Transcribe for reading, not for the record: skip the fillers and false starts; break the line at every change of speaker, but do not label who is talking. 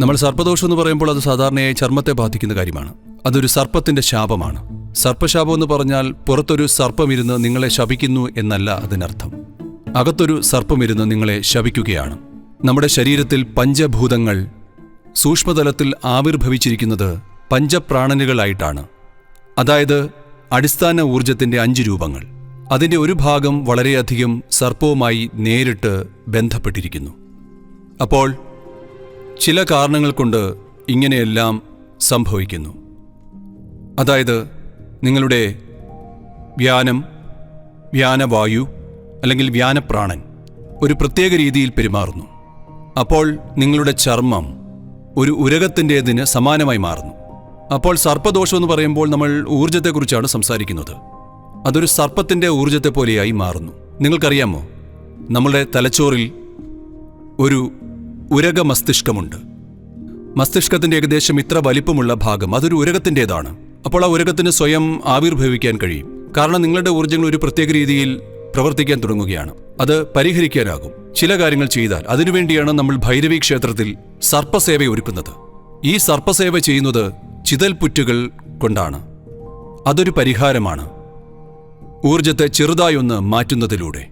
നമ്മൾ സർപ്പദോഷം എന്ന് പറയുമ്പോൾ അത് സാധാരണയായി ചർമ്മത്തെ ബാധിക്കുന്ന കാര്യമാണ്. അതൊരു സർപ്പത്തിന്റെ ശാപമാണ്. സർപ്പശാപം എന്ന് പറഞ്ഞാൽ പുറത്തൊരു സർപ്പമിരുന്ന് നിങ്ങളെ ശപിക്കുന്നു എന്നല്ല അതിനർത്ഥം. അകത്തൊരു സർപ്പമിരുന്ന് നിങ്ങളെ ശപിക്കുകയാണ്. നമ്മുടെ ശരീരത്തിൽ പഞ്ചഭൂതങ്ങൾ സൂക്ഷ്മതലത്തിൽ ആവിർഭവിച്ചിരിക്കുന്നത് പഞ്ചപ്രാണനുകളായിട്ടാണ്. അതായത് അടിസ്ഥാന ഊർജത്തിന്റെ 5 രൂപങ്ങൾ. അതിന്റെ ഒരു ഭാഗം വളരെയധികം സർപ്പവുമായി നേരിട്ട് ബന്ധപ്പെട്ടിരിക്കുന്നു. അപ്പോൾ ചില കാരണങ്ങൾ കൊണ്ട് ഇങ്ങനെയെല്ലാം സംഭവിക്കുന്നു. അതായത് നിങ്ങളുടെ വ്യാനവായു അല്ലെങ്കിൽ വ്യാനപ്രാണൻ ഒരു പ്രത്യേക രീതിയിൽ പെരുമാറുന്നു. അപ്പോൾ നിങ്ങളുടെ ചർമ്മം ഒരു ഉരകത്തിൻ്റെതിന് സമാനമായി മാറുന്നു. അപ്പോൾ സർപ്പദോഷം എന്ന് പറയുമ്പോൾ നമ്മൾ ഊർജത്തെക്കുറിച്ചാണ് സംസാരിക്കുന്നത്. അതൊരു സർപ്പത്തിൻ്റെ ഊർജത്തെ പോലെയായി മാറുന്നു. നിങ്ങൾക്കറിയാമോ, നമ്മളുടെ തലച്ചോറിൽ ഒരു ഉരക മസ്തിഷ്കമുണ്ട്. മസ്തിഷ്കത്തിൻ്റെ ഏകദേശം ഇത്ര വലിപ്പമുള്ള ഭാഗം അതൊരു ഉരകത്തിൻ്റെതാണ്. അപ്പോൾ ആ ഉരകത്തിന് സ്വയം ആവിർഭവിക്കാൻ കഴിയും. കാരണം നിങ്ങളുടെ ഊർജ്ജങ്ങൾ ഒരു പ്രത്യേക രീതിയിൽ പ്രവർത്തിക്കാൻ തുടങ്ങുകയാണ്. അത് പരിഹരിക്കാനാകും ചില കാര്യങ്ങൾ ചെയ്താൽ. അതിനുവേണ്ടിയാണ് നമ്മൾ ഭൈരവി ക്ഷേത്രത്തിൽ സർപ്പസേവ ഒരുക്കുന്നത്. ഈ സർപ്പസേവ ചെയ്യുന്നത് ചിതൽപുറ്റുകൾ കൊണ്ടാണ്. അതൊരു പരിഹാരമാണ്, ഊർജത്തെ ചെറുതായൊന്ന് മാറ്റുന്നതിലൂടെ.